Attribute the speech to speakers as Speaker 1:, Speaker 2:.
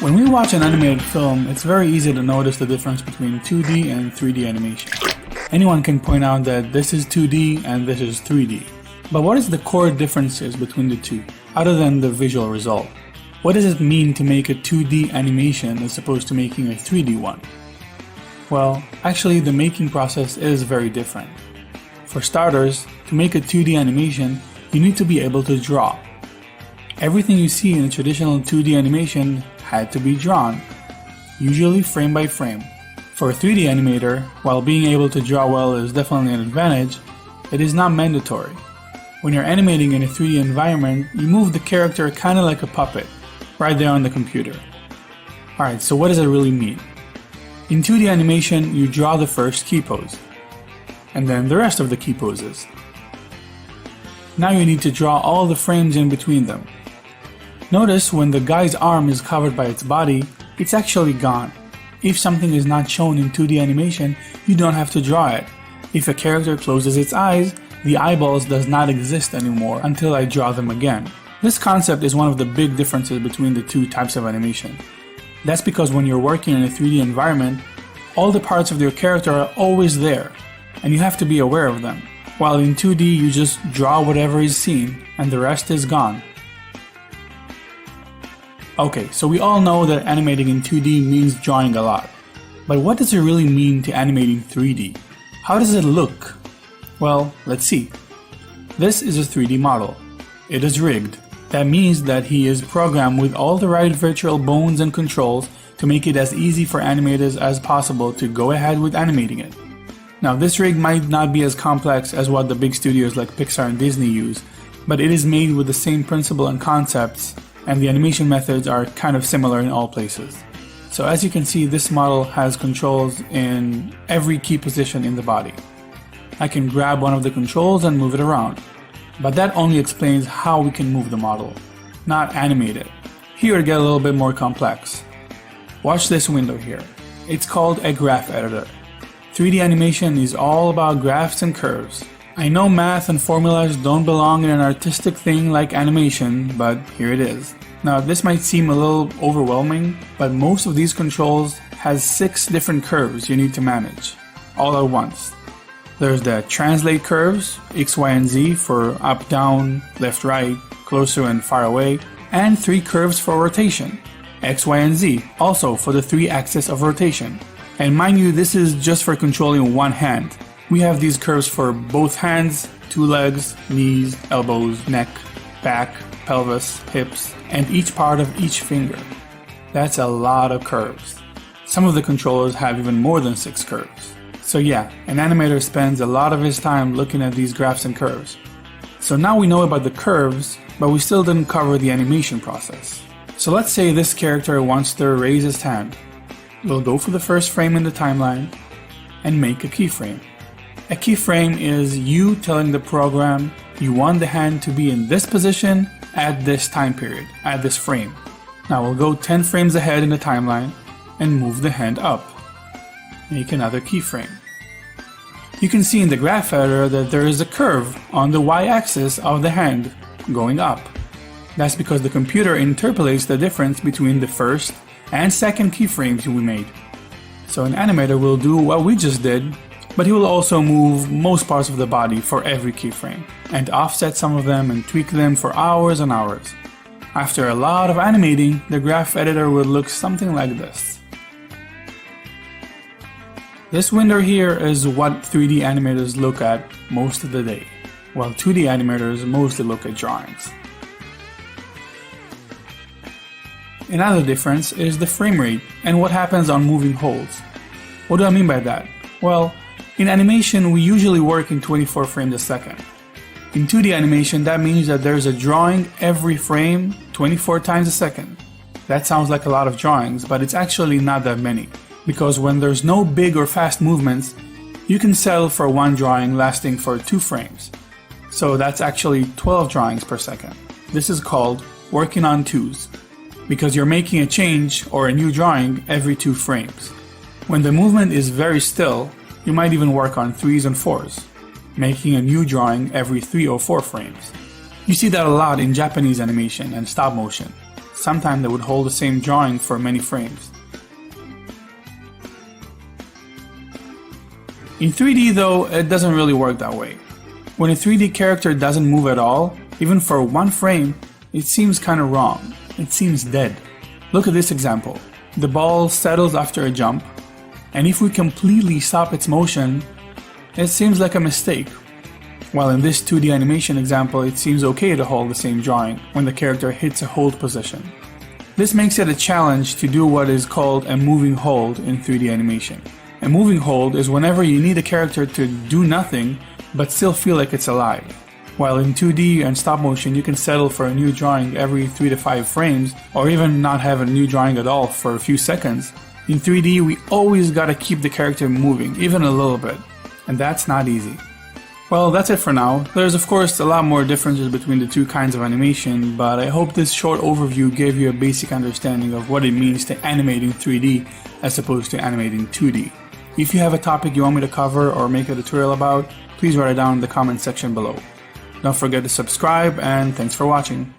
Speaker 1: When we watch an animated film, it's very easy to notice the difference between 2D and 3D animation. Anyone can point out that this is 2D and this is 3D. But what is the core differences between the two, other than the visual result? What does it mean to make a 2D animation as opposed to making a 3D one? Well, actually the making process is very different. For starters, to make a 2D animation, you need to be able to draw. Everything you see in a traditional 2D animation had to be drawn, usually frame by frame. For a 3D animator, while being able to draw well is definitely an advantage, it is not mandatory. When you're animating in a 3D environment, you move the character kinda like a puppet, right there on the computer. Alright, so what does it really mean? In 2D animation, you draw the first key pose, and then the rest of the key poses. Now you need to draw all the frames in between them. Notice when the guy's arm is covered by its body, it's actually gone. If something is not shown in 2D animation, you don't have to draw it. If a character closes its eyes, the eyeballs does not exist anymore until I draw them again. This concept is one of the big differences between the two types of animation. That's because when you're working in a 3D environment, all the parts of your character are always there, and you have to be aware of them. While in 2D, you just draw whatever is seen, and the rest is gone. Okay, so we all know that animating in 2D means drawing a lot. But what does it really mean to animate in 3D? How does it look? Well, let's see. This is a 3D model. It is rigged. That means that he is programmed with all the right virtual bones and controls to make it as easy for animators as possible to go ahead with animating it. Now, this rig might not be as complex as what the big studios like Pixar and Disney use, but it is made with the same principle and concepts, and the animation methods are kind of similar in all places. So as you can see, this model has controls in every key position in the body. I can grab one of the controls and move it around, but that only explains how we can move the model, not animate it. Here it gets a little bit more complex. Watch this window here. It's called a graph editor. 3D animation is all about graphs and curves. I know math and formulas don't belong in an artistic thing like animation, but here it is. Now this might seem a little overwhelming, but most of these controls has 6 different curves you need to manage, all at once. There's the translate curves, X, Y, and Z for up, down, left, right, closer and far away, and 3 curves for rotation, X, Y, and Z, also for the 3 axes of rotation. And mind you, this is just for controlling one hand. We have these curves for both hands, 2 legs, knees, elbows, neck, back, pelvis, hips, and each part of each finger. That's a lot of curves. Some of the controllers have even more than 6 curves. So yeah, an animator spends a lot of his time looking at these graphs and curves. So now we know about the curves, but we still didn't cover the animation process. So let's say this character wants to raise his hand. We'll go for the first frame in the timeline and make a keyframe. A keyframe is you telling the program you want the hand to be in this position at this time period, at this frame. Now we'll go 10 frames ahead in the timeline and move the hand up. Make another keyframe. You can see in the graph editor that there is a curve on the y-axis of the hand going up. That's because the computer interpolates the difference between the first and second keyframes we made. So an animator will do what we just did, but he will also move most parts of the body for every keyframe, and offset some of them and tweak them for hours and hours. After a lot of animating, the graph editor will look something like this. This window here is what 3D animators look at most of the day, while 2D animators mostly look at drawings. Another difference is the frame rate and what happens on moving holds. What do I mean by that? Well, in animation we usually work in 24 frames a second. In 2D animation that means that there's a drawing every frame 24 times a second. That sounds like a lot of drawings, but it's actually not that many, because when there's no big or fast movements, you can settle for one drawing lasting for 2 frames. So that's actually 12 drawings per second. This is called working on twos, because you're making a change or a new drawing every 2 frames. When the movement is very still, you might even work on 3s and 4s, making a new drawing every 3 or 4 frames. You see that a lot in Japanese animation and stop motion. sometimes they would hold the same drawing for many frames. In 3D though, it doesn't really work that way. When a 3D character doesn't move at all, even for one frame, it seems kinda wrong. It seems dead. Look at this example. The ball settles after a jump, and if we completely stop its motion, it seems like a mistake. While in this 2D animation example, it seems okay to hold the same drawing when the character hits a hold position. This makes it a challenge to do what is called a moving hold in 3D animation. A moving hold is whenever you need a character to do nothing but still feel like it's alive. While in 2D and stop motion you can settle for a new drawing every 3 to 5 frames, or even not have a new drawing at all for a few seconds, in 3D we always gotta keep the character moving, even a little bit, and that's not easy. Well, that's it for now. There's of course a lot more differences between the two kinds of animation, but I hope this short overview gave you a basic understanding of what it means to animate in 3D as opposed to animating 2D. If you have a topic you want me to cover or make a tutorial about, please write it down in the comment section below. Don't forget to subscribe, and thanks for watching.